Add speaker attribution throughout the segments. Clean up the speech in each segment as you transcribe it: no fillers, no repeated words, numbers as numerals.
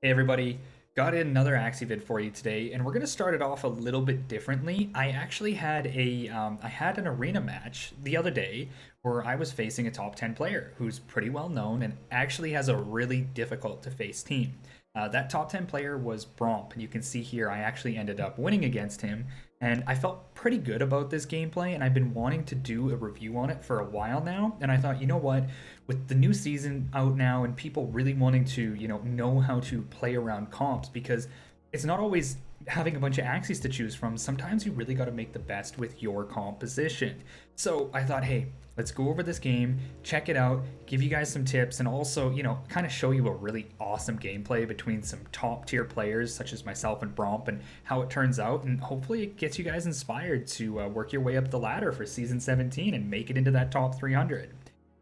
Speaker 1: Hey everybody, got another Axie vid for you today, and we're gonna start it off a little bit differently. I actually had I had an arena match the other day where I was facing a top 10 player who's pretty well known and actually has a really difficult to face team. That top 10 player was Bromp, and you can see here I actually ended up winning against him, and I felt pretty good about this gameplay, and I've been wanting to do a review on it for a while now, and I thought, you know what, with the new season out now and people really wanting to, know how to play around comps because it's not always having a bunch of axes to choose from. Sometimes you really got to make the best with your composition. So I thought, hey, let's go over this game, check it out, give you guys some tips, and also, kind of show you a really awesome gameplay between some top tier players such as myself and Bromp and how it turns out. And hopefully it gets you guys inspired to work your way up the ladder for season 17 and make it into that top 300.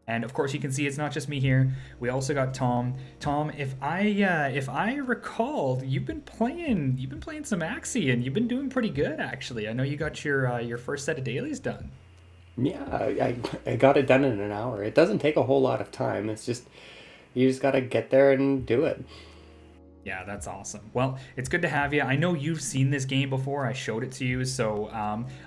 Speaker 1: And of course, you can see it's not just me here. We also got Tom. Tom, if I recall, you've been playing some Axie, and you've been doing pretty good actually. I know you got your first set of dailies done.
Speaker 2: Yeah, I got it done in an hour. It doesn't take a whole lot of time. It's just you just gotta get there and do it.
Speaker 1: Yeah, that's awesome. Well, it's good to have you. I know you've seen this game before. I showed it to you, so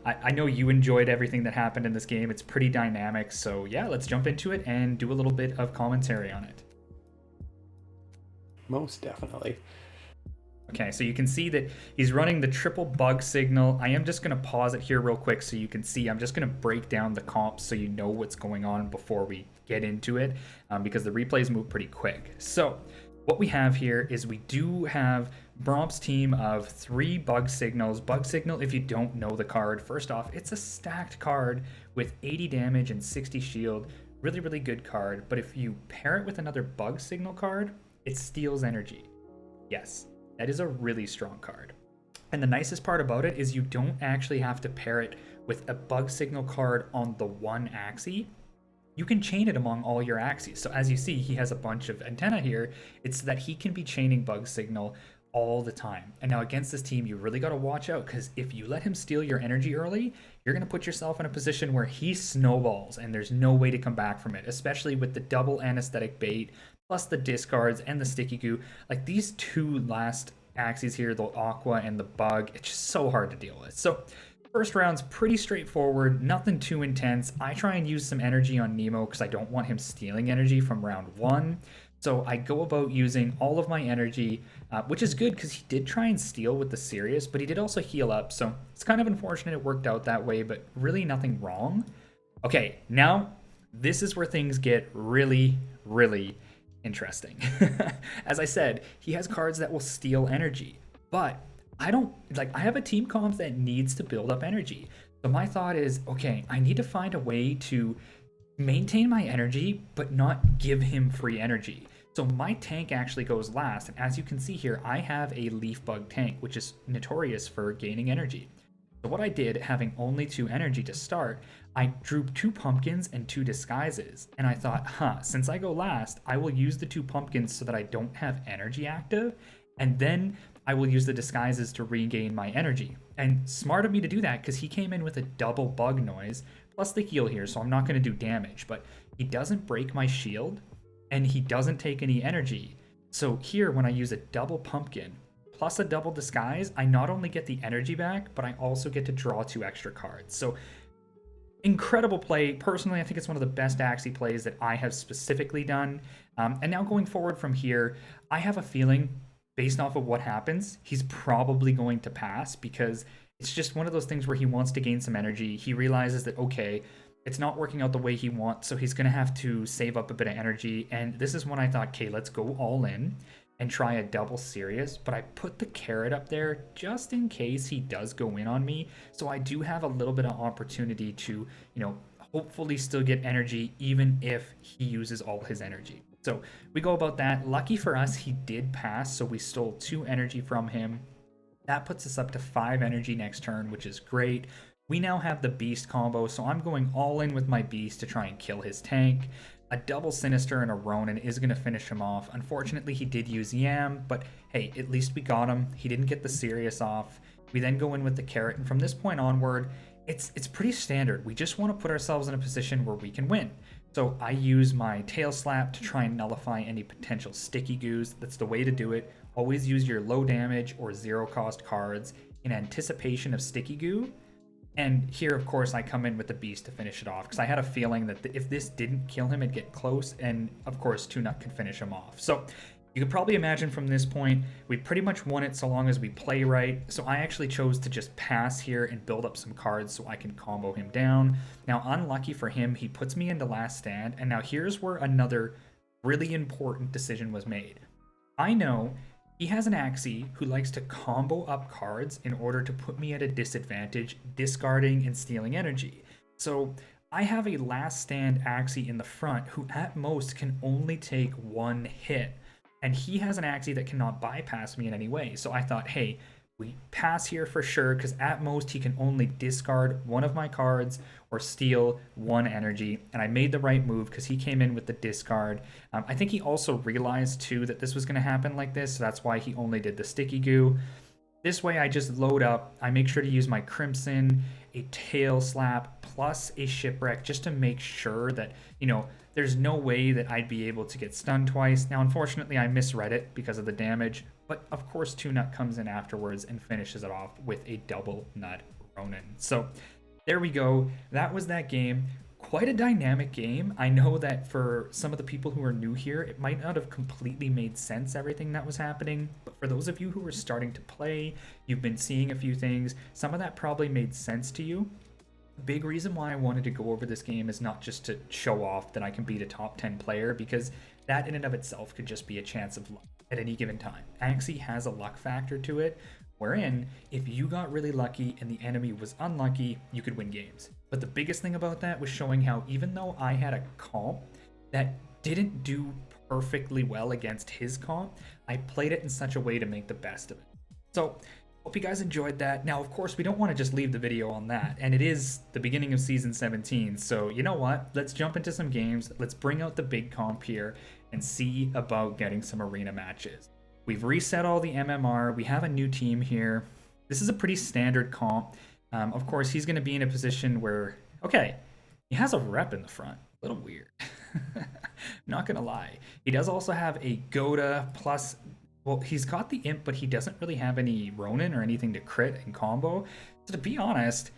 Speaker 1: I know you enjoyed everything that happened in this game. It's pretty dynamic. So yeah, let's jump into it and do a little bit of commentary on it.
Speaker 2: Most definitely.
Speaker 1: Okay, so you can see that he's running the triple bug signal. I am just going to pause it here real quick so you can see. I'm just going to break down the comps so you know what's going on before we get into it, because the replays move pretty quick. So what we have here is we do have Bromp's team of 3 bug signals. Bug signal, if you don't know the card, first off, it's a stacked card with 80 damage and 60 shield. Really, really good card. But if you pair it with another bug signal card, it steals energy. Yes, that is a really strong card. And the nicest part about it is you don't actually have to pair it with a bug signal card on the one axie. You can chain it among all your axes. So as you see, he has a bunch of antenna here. It's so that he can be chaining bug signal all the time. And now against this team, you really got to watch out, because if you let him steal your energy early, you're going to put yourself in a position where he snowballs and there's no way to come back from it, especially with the double anesthetic bait plus the discards and the sticky goo. Like these two last axes here, the aqua and the bug, it's just so hard to deal with. So first round's pretty straightforward, nothing too intense. I try and use some energy on Nemo because I don't want him stealing energy from round 1. So I go about using all of my energy, which is good because he did try and steal with the Sirius, but he did also heal up. So it's kind of unfortunate it worked out that way, but really nothing wrong. Okay, now this is where things get really, really interesting. As I said, he has cards that will steal energy, but I don't like, I have a team comp that needs to build up energy. So my thought is, okay, I need to find a way to maintain my energy but not give him free energy. So my tank actually goes last, and as you can see here, I have a leaf bug tank, which is notorious for gaining energy. So what I did, having only 2 energy to start, I drew 2 pumpkins and 2 disguises. And I thought, since I go last, I will use the 2 pumpkins so that I don't have energy active. And then I will use the disguises to regain my energy. And smart of me to do that, because he came in with a double bug noise, plus the heal here, so I'm not going to do damage. But he doesn't break my shield, and he doesn't take any energy. So here, when I use a double pumpkin, plus a double disguise, I not only get the energy back, but I also get to draw 2 extra cards. So incredible play. Personally, I think it's one of the best Axie plays that I have specifically done. And now going forward from here, I have a feeling, based off of what happens, he's probably going to pass, because it's just one of those things where he wants to gain some energy. He realizes that, okay, it's not working out the way he wants, so he's going to have to save up a bit of energy. And this is when I thought, okay, let's go all in and try a double Sirius, but I put the carrot up there just in case he does go in on me. So I do have a little bit of opportunity to, hopefully still get energy even if he uses all his energy. So we go about that. Lucky for us, he did pass, so we stole 2 energy from him. That puts us up to 5 energy next turn, which is great. We now have the beast combo, so I'm going all in with my beast to try and kill his tank. A double Sinister and a Ronin is going to finish him off. Unfortunately, he did use Yam, but hey, at least we got him. He didn't get the Sirius off. We then go in with the carrot, and from this point onward, it's pretty standard. We just want to put ourselves in a position where we can win. So I use my tail slap to try and nullify any potential sticky goos. That's the way to do it. always use your low damage or zero cost cards in anticipation of sticky goo. And here, of course, I come in with the beast to finish it off because I had a feeling that if this didn't kill him, it'd get close, and of course, Two-Nut could finish him off. So you could probably imagine from this point, we pretty much won it so long as we play right. So I actually chose to just pass here and build up some cards so I can combo him down. Now, unlucky for him, he puts me into last stand, and now here's where another really important decision was made. I know he has an Axie who likes to combo up cards in order to put me at a disadvantage, discarding and stealing energy. So I have a last stand Axie in the front who at most can only take one hit. And he has an Axie that cannot bypass me in any way. So I thought, hey, we pass here for sure, because at most he can only discard one of my cards or steal one energy. And I made the right move because he came in with the discard. I think he also realized too that this was going to happen like this, so that's why he only did the sticky goo. This way I just load up, I make sure to use my Crimson, a Tail Slap, plus a Shipwreck just to make sure that, you know, there's no way that I'd be able to get stunned twice. Now, unfortunately, I misread it because of the damage, but of course, Two-Nut comes in afterwards and finishes it off with a double nut Ronin. So there we go. That was that game. Quite a dynamic game. I know that for some of the people who are new here, it might not have completely made sense, everything that was happening, but for those of you who are starting to play, you've been seeing a few things, some of that probably made sense to you. Big reason why I wanted to go over this game is not just to show off that I can beat a top 10 player, because that in and of itself could just be a chance of luck at any given time. Axie has a luck factor to it, wherein if you got really lucky and the enemy was unlucky, you could win games. But the biggest thing about that was showing how even though I had a comp that didn't do perfectly well against his comp, I played it in such a way to make the best of it. So hope you guys enjoyed that. Now, of course, we don't want to just leave the video on that, and it is the beginning of Season 17, so you know what? Let's jump into some games. Let's bring out the big comp here and see about getting some arena matches. We've reset all the MMR. We have a new team here. This is a pretty standard comp. Of course, he's going to be in a position where, okay, he has a rep in the front. A little weird. Not going to lie. He does also have a Goda plus... Well, he's got the Imp, but he doesn't really have any Ronin or anything to crit and combo. So to be honest,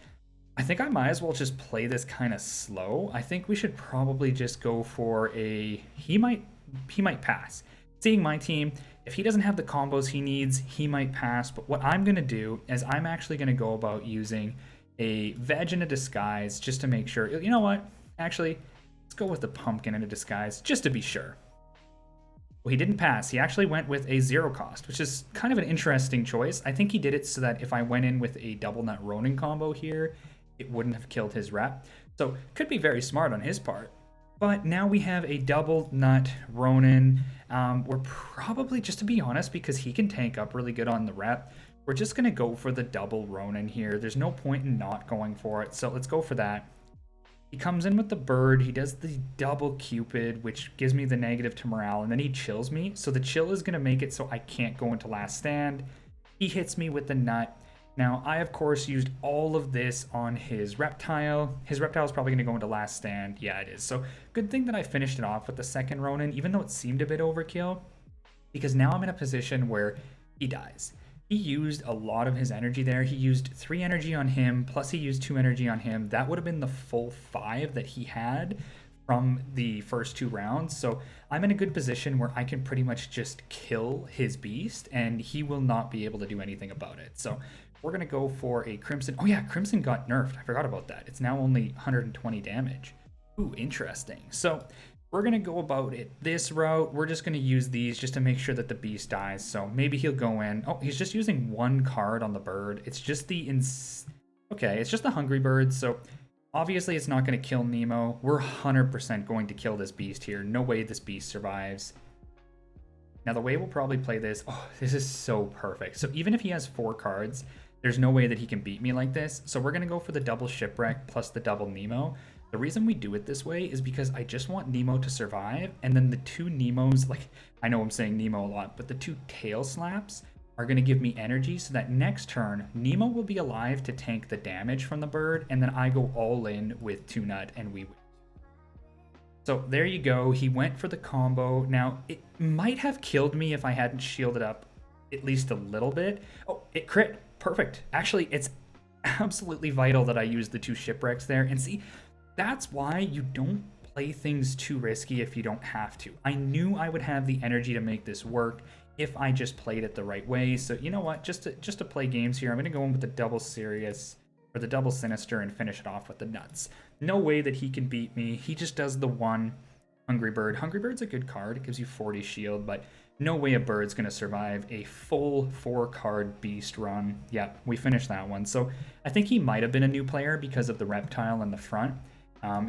Speaker 1: I think I might as well just play this kind of slow. I think we should probably just go for a... He might pass. Seeing my team, if he doesn't have the combos he needs, he might pass. But what I'm going to do is I'm actually going to go about using a Veg in a Disguise just to make sure. You know what? Actually, let's go with the Pumpkin in a Disguise just to be sure. Well, he didn't pass. He actually went with a zero cost, which is kind of an interesting choice. I think he did it so that if I went in with a double nut Ronin combo here, it wouldn't have killed his rep. So could be very smart on his part. But now we have a double nut Ronin. We're probably, just to be honest, because he can tank up really good on the rep, we're just going to go for the double Ronin here. There's no point in not going for it. So let's go for that. He comes in with the bird, he does the double Cupid, which gives me the negative to morale, and then he chills me. So the chill is going to make it so I can't go into last stand. He hits me with the nut. Now, I, of course, used all of this on his reptile. His reptile is probably going to go into last stand. Yeah, it is. So good thing that I finished it off with the second Ronin, even though it seemed a bit overkill, because now I'm in a position where he dies. He used a lot of his energy there. He used 3 energy on him, plus he used 2 energy on him. That would have been the full 5 that he had from the first 2 rounds. So I'm in a good position where I can pretty much just kill his beast, and he will not be able to do anything about it. So we're going to go for a Crimson. Oh yeah, Crimson got nerfed. I forgot about that. It's now only 120 damage. Ooh, interesting. So we're going to go about it this route. We're just going to use these just to make sure that the beast dies. So maybe he'll go in. Oh, he's just using 1 card on the bird. It's just the... Okay, it's just the Hungry Bird. So obviously it's not going to kill Nemo. We're 100% going to kill this beast here. No way this beast survives. Now the way we'll probably play this... Oh, this is so perfect. So even if he has 4 cards, there's no way that he can beat me like this. So we're going to go for the double Shipwreck plus the double Nemo. The reason we do it this way is because I just want Nemo to survive, and then the 2 Nemos, like, I know I'm saying Nemo a lot, but the 2 tail slaps are going to give me energy so that next turn, Nemo will be alive to tank the damage from the bird, and then I go all in with Two-Nut and we win. So there you go. He went for the combo. Now, it might have killed me if I hadn't shielded up at least a little bit. Oh, it crit. Perfect. Actually, it's absolutely vital that I use the 2 shipwrecks there. And see, that's why you don't play things too risky if you don't have to. I knew I would have the energy to make this work if I just played it the right way. So you know what? Just to play games here, I'm going to go in with the double serious or the double sinister and finish it off with the nuts. No way that he can beat me. He just does the 1 Hungry Bird. Hungry Bird's a good card. It gives you 40 shield, but no way a bird's going to survive a full 4-card beast run. Yeah, we finished that one. So I think he might have been a new player because of the reptile in the front.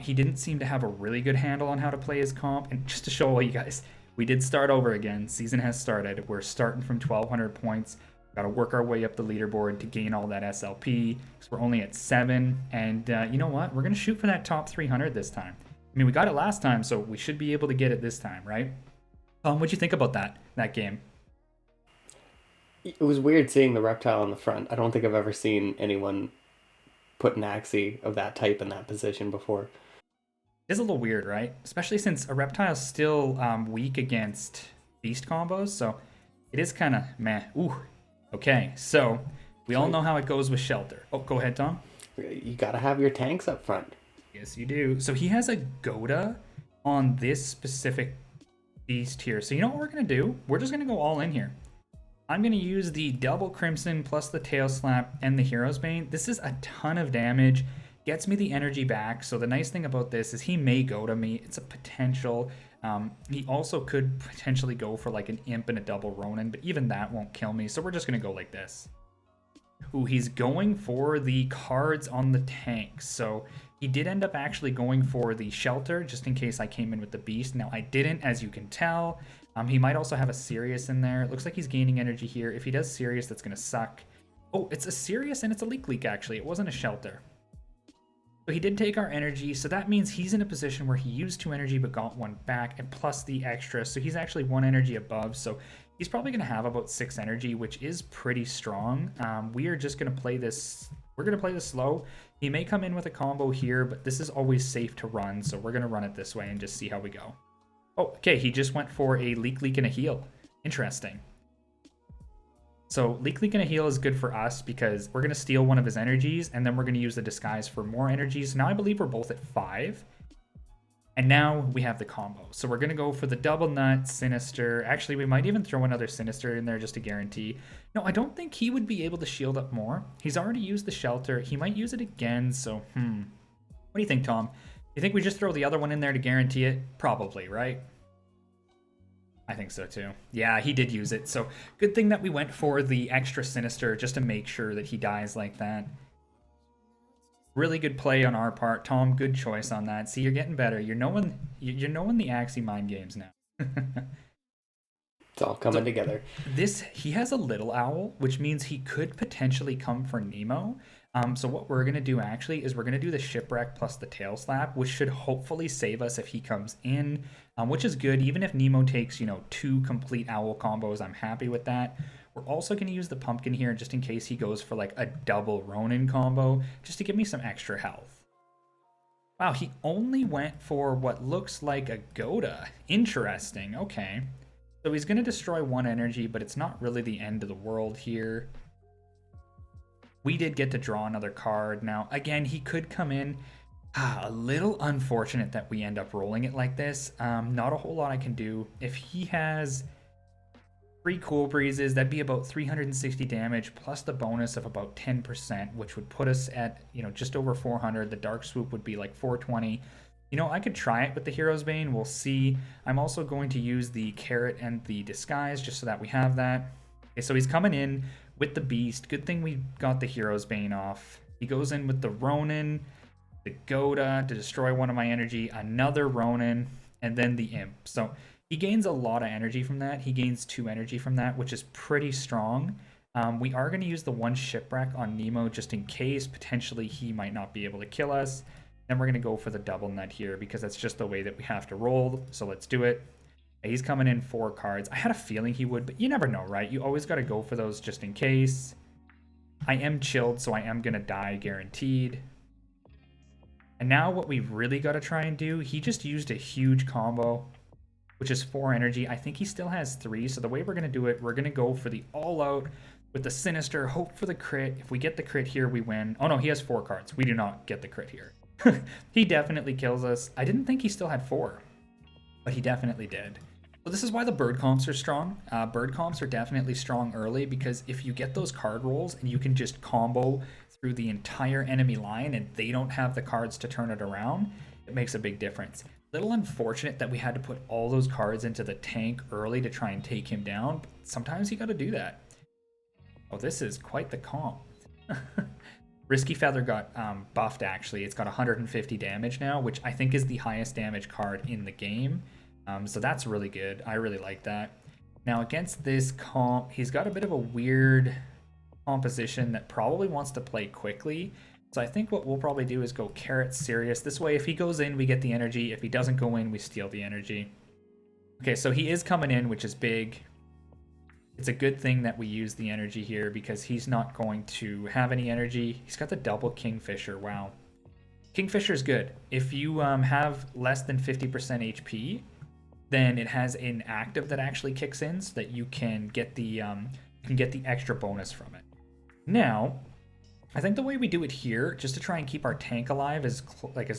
Speaker 1: He didn't seem to have a really good handle on how to play his comp. And just to show all you guys, we did start over again. Season has started. We're starting from 1,200 points. Got to work our way up the leaderboard to gain all that SLP. Because we're only at 7. And you know what? We're going to shoot for that top 300 this time. I mean, we got it last time, so we should be able to get it this time, right? What'd you think about that game?
Speaker 2: It was weird seeing the reptile on the front. I don't think I've ever seen anyone put an Axie of that type in that position before.
Speaker 1: It's a little weird, right? Especially since a reptile's still weak against beast combos, so it is kind of meh. Ooh, okay, so we all know how it goes with shelter. Oh, go ahead, Tom.
Speaker 2: You gotta have your tanks up front.
Speaker 1: Yes, you do. So he has a Goda on this specific beast here. So you know what we're going to do? We're just going to go all in here. I'm going to use the double Crimson plus the Tail Slap and the Hero's Bane. This is a ton of damage. Gets me the energy back. So the nice thing about this is he may go to me. It's a potential. He also could potentially go for like an Imp and a double Ronin, but even that won't kill me. So we're just going to go like this. Ooh, he's going for the cards on the tanks. So he did end up actually going for the shelter just in case I came in with the beast. Now I didn't, as you can tell. He might also have a Sirius in there. It looks like he's gaining energy here. If he does Sirius, that's going to suck. Oh, it's a Sirius and it's a leak actually. It wasn't a shelter. So he did take our energy. So that means he's in a position where he used 2 energy but got 1 back and plus the extra. So he's actually 1 energy above. So he's probably going to have about 6 energy, which is pretty strong. We are just going to play this. We're going to play this slow. He may come in with a combo here, but this is always safe to run. So we're going to run it this way and just see how we go. Oh, okay. He just went for a leak and a heal. Interesting. So leak and a heal is good for us because we're going to steal one of his energies and then we're going to use the disguise for more energies. Now I believe we're both at 5. And now we have the combo. So we're going to go for the double nut, sinister. Actually, we might even throw another sinister in there just to guarantee. No, I don't think he would be able to shield up more. He's already used the shelter. He might use it again. So, What do you think, Tom? You think we just throw the other one in there to guarantee it? Probably, right? I think so too. Yeah, he did use it. So good thing that we went for the extra sinister just to make sure that he dies like that. Really good play on our part, Tom. Good choice on that. See, you're getting better. You're knowing the Axie mind games now.
Speaker 2: It's all coming together.
Speaker 1: He has a little owl, which means he could potentially come for Nemo. So what we're gonna do actually is we're gonna do the shipwreck plus the tail slap, which should hopefully save us if he comes in, which is good. Even if Nemo takes 2 complete owl combos, I'm happy with that. We're also going to use the pumpkin here just in case he goes for like a double Ronin combo, just to give me some extra health. Wow, he only went for what looks like a Goda. Interesting, okay. So he's going to destroy 1 energy, but it's not really the end of the world here. We did get to draw another card. Now, again, he could come in. A little unfortunate that we end up rolling it like this. Not a whole lot I can do. If he has 3 Cool Breezes, that'd be about 360 damage plus the bonus of about 10%, which would put us at, just over 400. The Dark Swoop would be like 420. I could try it with the Hero's Bane. We'll see. I'm also going to use the Carrot and the Disguise just so that we have that. Okay, so he's coming in with the Beast. Good thing we got the Hero's Bane off. He goes in with the Ronin, the Goda to destroy 1 of my energy, another Ronin, and then the Imp. So he gains a lot of energy from that. He gains 2 energy from that, which is pretty strong. We are going to use the 1 shipwreck on Nemo just in case. Potentially he might not be able to kill us. Then we're going to go for the double nut here because that's just the way that we have to roll. So let's do it. He's coming in 4 cards. I had a feeling he would, but you never know, right? You always got to go for those just in case. I am chilled, so I am going to die guaranteed. And now what we really got to try and do, he just used a huge combo, which is 4 energy. I think he still has 3, so the way we're going to do it, we're going to go for the all-out with the Sinister, hope for the crit. If we get the crit here, we win. Oh no, he has 4 cards. We do not get the crit here. He definitely kills us. I didn't think he still had 4, but he definitely did. So this is why the bird comps are strong. Bird comps are definitely strong early, because if you get those card rolls and you can just combo through the entire enemy line and they don't have the cards to turn it around, it makes a big difference. Little unfortunate that we had to put all those cards into the tank early to try and take him down. But sometimes you got to do that. Oh, this is quite the comp. Risky Feather got buffed, actually. It's got 150 damage now, which I think is the highest damage card in the game. So that's really good. I really like that. Now against this comp, he's got a bit of a weird composition that probably wants to play quickly. So I think what we'll probably do is go Carrot Sirius. This way, if he goes in, we get the energy. If he doesn't go in, we steal the energy. Okay, so he is coming in, which is big. It's a good thing that we use the energy here because he's not going to have any energy. He's got the double Kingfisher. Wow. Kingfisher is good. If you have less than 50% HP, then it has an active that actually kicks in so that you can get the extra bonus from it. Now, I think the way we do it here, just to try and keep our tank alive as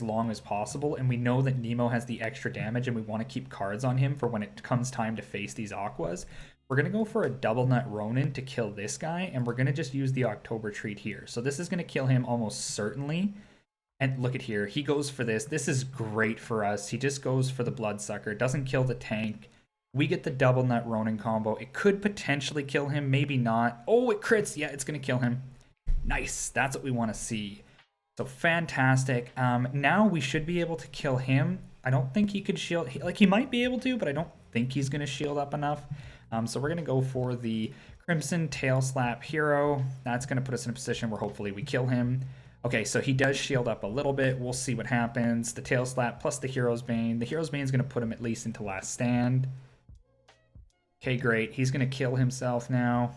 Speaker 1: long as possible, and we know that Nemo has the extra damage and we want to keep cards on him for when it comes time to face these Aquas, we're going to go for a Double Nut Ronin to kill this guy, and we're going to just use the October Treat here. So this is going to kill him almost certainly. And look at here, he goes for this. This is great for us. He just goes for the Bloodsucker, doesn't kill the tank. We get the Double Nut Ronin combo. It could potentially kill him, maybe not. Oh, it crits. Yeah, it's going to kill him. Nice. That's what we want to see. So fantastic. Now we should be able to kill him. I don't think he could shield. He might be able to, but I don't think he's going to shield up enough. So we're going to go for the Crimson Tail Slap Hero. That's going to put us in a position where hopefully we kill him. Okay, so he does shield up a little bit. We'll see what happens. The Tail Slap plus the Hero's Bane. The Hero's Bane is going to put him at least into Last Stand. Okay, great. He's going to kill himself now.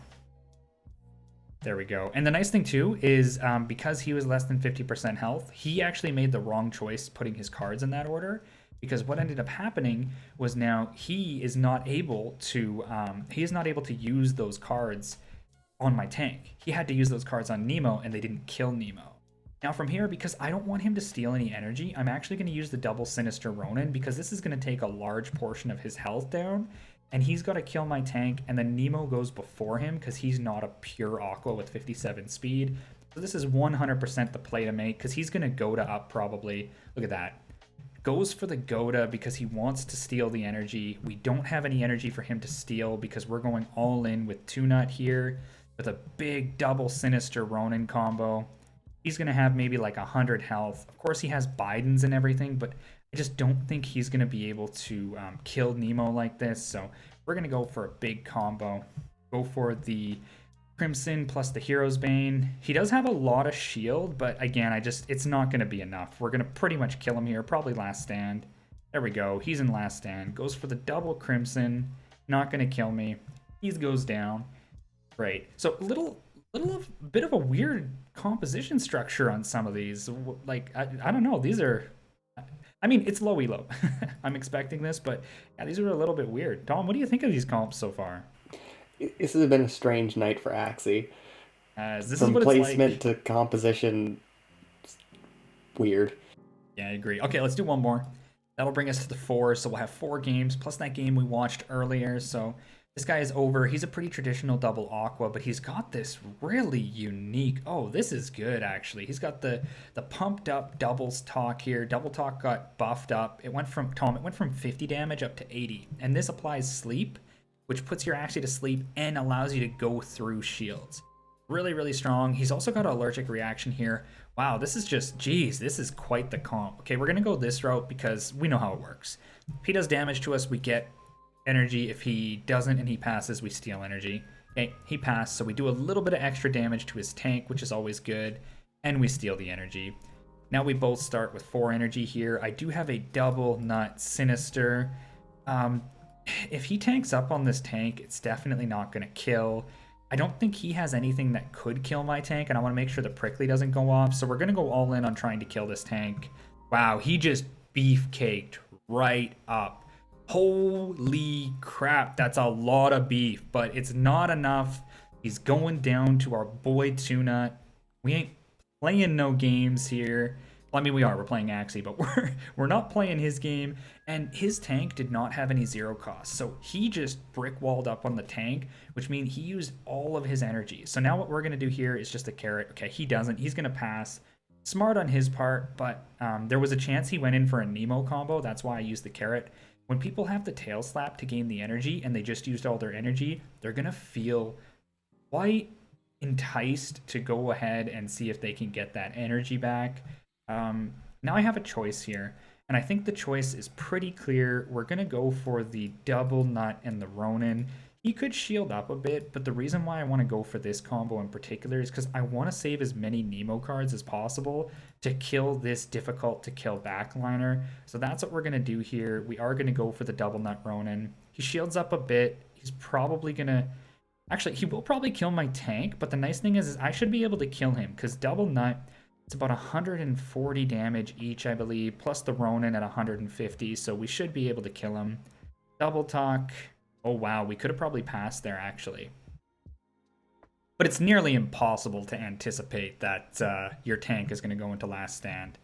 Speaker 1: There we go. And the nice thing too is because he was less than 50% health, he actually made the wrong choice putting his cards in that order, because what ended up happening was now he is not able to use those cards on my tank. He had to use those cards on Nemo, and they didn't kill Nemo. Now from here, because I don't want him to steal any energy, I'm actually going to use the double Sinister Ronin, because this is going to take a large portion of his health down, and he's got to kill my tank, and then Nemo goes before him because he's not a pure Aqua with 57 speed. So this is 100% the play to make, because he's going to Goda up probably. Look at that. Goes for the Goda because he wants to steal the energy. We don't have any energy for him to steal because we're going all in with 2-Nut here with a big double Sinister Ronin combo. He's going to have maybe like 100 health. Of course, he has Bidens and everything, but I just don't think he's going to be able to kill Nemo like this. So we're going to go for a big combo. Go for the Crimson plus the Hero's Bane. He does have a lot of shield, but again, it's not going to be enough. We're going to pretty much kill him here. Probably Last Stand. There we go. He's in Last Stand. Goes for the double Crimson. Not going to kill me. He goes down. Great. So bit of a weird composition structure on some of these. Like, I don't know. These are... I mean, it's low elo. I'm expecting this, but yeah, these are a little bit weird. Tom, what do you think of these comps so far?
Speaker 2: This has been a strange night for Axie.
Speaker 1: This
Speaker 2: From
Speaker 1: is what
Speaker 2: placement
Speaker 1: it's like.
Speaker 2: to composition, weird.
Speaker 1: Yeah, I agree. Okay, let's do one more. That'll bring us to the 4, so we'll have 4 games, plus that game we watched earlier, so... This guy is over. He's a pretty traditional double Aqua, but he's got this really unique... Oh, this is good, actually. He's got the pumped up doubles talk here. Double talk got buffed up. It went from 50 damage up to 80. And this applies sleep, which puts your Axie to sleep and allows you to go through shields. Really, really strong. He's also got an allergic reaction here. Wow, this is just... Geez, this is quite the comp. Okay, we're going to go this route because we know how it works. If he does damage to us, we get... energy. If he doesn't and he passes, we steal energy. Okay, he passed, so we do a little bit of extra damage to his tank, which is always good, and we steal the energy. Now we both start with 4 energy here. I do have a double nut Sinister. If he tanks up on this tank, it's definitely not going to kill. I don't think he has anything that could kill my tank, and I want to make sure the prickly doesn't go off, so we're going to go all in on trying to kill this tank. Wow, he just beefcaked right up. Holy crap, that's a lot of beef, but it's not enough. He's going down to our boy Tuna. We ain't playing no games here. Well, I mean, we are. We're playing Axie, but we're not playing his game. And his tank did not have any zero cost, so he just brick walled up on the tank, which means he used all of his energy. So now what we're gonna do here is just a carrot. Okay, he doesn't. He's gonna pass. Smart on his part, but there was a chance he went in for a Nemo combo. That's why I used the carrot. When people have the tail slap to gain the energy and they just used all their energy, they're gonna feel quite enticed to go ahead and see if they can get that energy back. Now I have a choice here, and I think the choice is pretty clear. We're gonna go for the double nut and the Ronin. He could shield up a bit, but the reason why I want to go for this combo in particular is because I want to save as many Nemo cards as possible to kill this difficult to kill backliner. So that's what we're going to do here. We are going to go for the double nut Ronin. He shields up a bit. He's probably going to... Actually, he will probably kill my tank, but the nice thing is I should be able to kill him because double nut, it's about 140 damage each, I believe, plus the Ronin at 150, so we should be able to kill him. Double talk... Oh wow, we could have probably passed there actually. But it's nearly impossible to anticipate that your tank is going to go into last stand.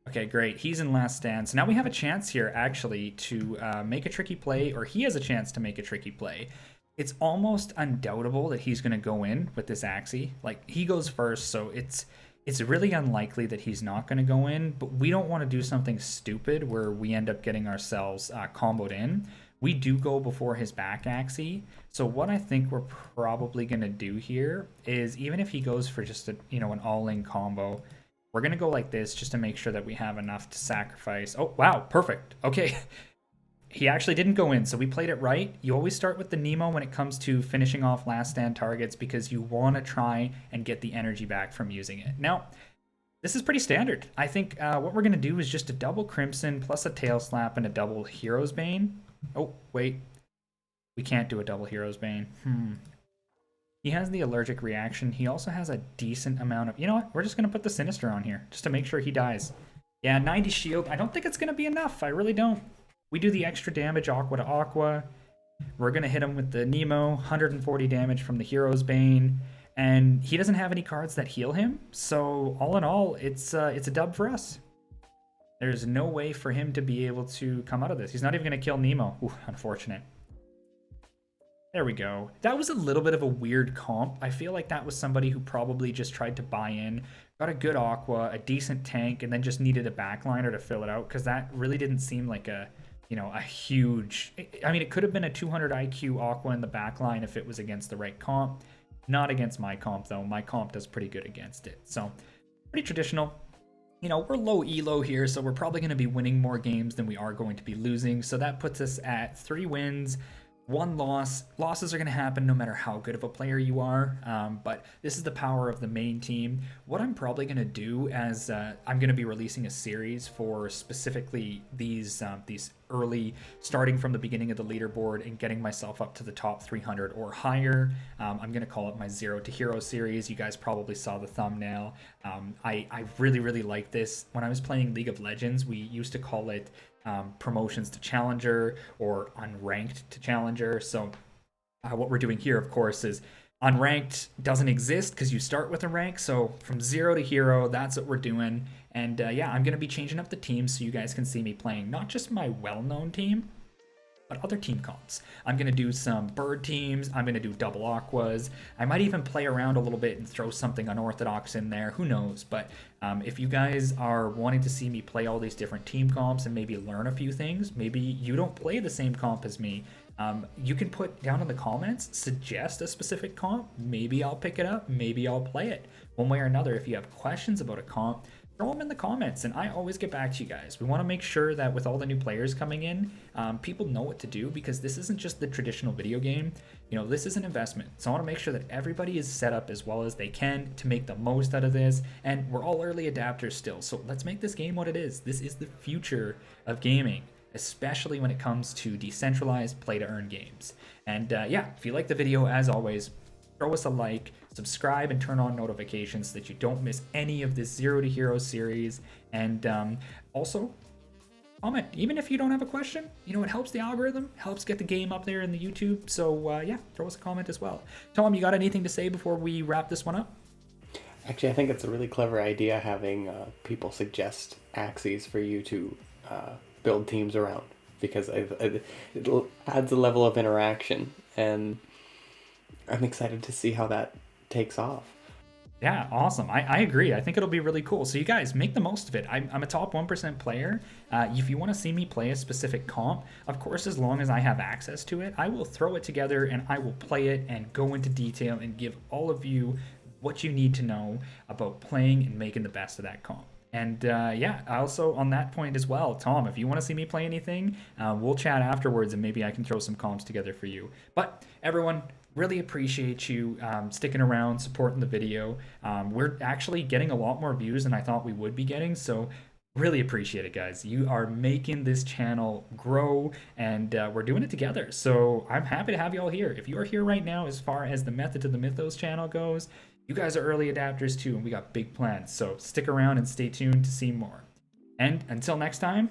Speaker 1: Okay, great. He's in last stand. So now we have a chance here actually to make a tricky play, or he has a chance to make a tricky play. It's almost undoubtable that he's going to go in with this Axie. Like, he goes first, so it's really unlikely that he's not going to go in, but we don't want to do something stupid where we end up getting ourselves comboed in. We do go before his back Axie, so what I think we're probably going to do here is, even if he goes for just a, you know, an all-in combo, we're going to go like this just to make sure that we have enough to sacrifice. Oh, wow, perfect. Okay. He actually didn't go in, so we played it right. You always start with the Nemo when it comes to finishing off last stand targets because you want to try and get the energy back from using it. Now, this is pretty standard. I think what we're going to do is just a double Crimson plus a Tail Slap and a double Hero's Bane. Oh, wait. We can't do a double Hero's Bane. He has the allergic reaction. He also has a decent amount of... You know what? We're just going to put the Sinister on here just to make sure he dies. Yeah, 90 shield. I don't think it's going to be enough. I really don't. We do the extra damage Aqua to Aqua. We're going to hit him with the Nemo. 140 damage from the Hero's Bane. And he doesn't have any cards that heal him. So all in all, it's a dub for us. There's no way for him to be able to come out of this. He's not even going to kill Nemo. Ooh, unfortunate. There we go. That was a little bit of a weird comp. I feel like that was somebody who probably just tried to buy in, got a good Aqua, a decent tank, and then just needed a backliner to fill it out, because that really didn't seem like a, you know, a huge... I mean, it could have been a 200 IQ Aqua in the backline if it was against the right comp. Not against my comp, though. My comp does pretty good against it. So, pretty traditional. You know, we're low elo here, so we're probably going to be winning more games than we are going to be losing. So that puts us at 3 wins, 1 loss. Losses are going to happen no matter how good of a player you are, but this is the power of the main team. What I'm probably going to do, as I'm going to be releasing a series for specifically these early, starting from the beginning of the leaderboard and getting myself up to the top 300 or higher. I'm going to call it my Zero to Hero series. You guys probably saw the thumbnail. I really, really like this. When I was playing League of Legends, we used to call it promotions to Challenger or unranked to Challenger. So what we're doing here, of course, is unranked doesn't exist because you start with a rank. So from 0 to Hero, that's what we're doing. And yeah, I'm going to be changing up the team so you guys can see me playing not just my well-known team, but other team comps. I'm going to do some bird teams. I'm going to do double Aquas. I might even play around a little bit and throw something unorthodox in there. Who knows? But if you guys are wanting to see me play all these different team comps and maybe learn a few things, maybe you don't play the same comp as me, you can put down in the comments, suggest a specific comp. Maybe I'll pick it up. Maybe I'll play it. One way or another, if you have questions about a comp, throw them in the comments, and I always get back to you guys. We want to make sure that with all the new players coming in, people know what to do, because this isn't just the traditional video game. You know, this is an investment. So I want to make sure that everybody is set up as well as they can to make the most out of this. And we're all early adapters still, so let's make this game what it is. This is the future of gaming, especially when it comes to decentralized play-to-earn games. And yeah, if you like the video, as always, throw us a like, subscribe, and turn on notifications so that you don't miss any of this Zero to Hero series. And also, comment. Even if you don't have a question, you know, it helps the algorithm, helps get the game up there in the YouTube. So yeah, throw us a comment as well. Tom, you got anything to say before we wrap this one up?
Speaker 2: Actually, I think it's a really clever idea having people suggest axes for you to build teams around because it adds a level of interaction, and I'm excited to see how that takes off.
Speaker 1: Yeah, awesome. I agree. I think it'll be really cool. So you guys make the most of it. I'm a top 1% player. If you want to see me play a specific comp, of course, as long as I have access to it, I will throw it together and I will play it and go into detail and give all of you what you need to know about playing and making the best of that comp. And yeah, also on that point as well, Tom, if you want to see me play anything, we'll chat afterwards and maybe I can throw some comps together for you. But everyone, really appreciate you sticking around, supporting the video. We're actually getting a lot more views than I thought we would be getting, so really appreciate it, guys. You are making this channel grow, and we're doing it together. So I'm happy to have you all here. If you are here right now, as far as the Method to the Mythos channel goes, you guys are early adapters too, and we got big plans. So stick around and stay tuned to see more. And until next time,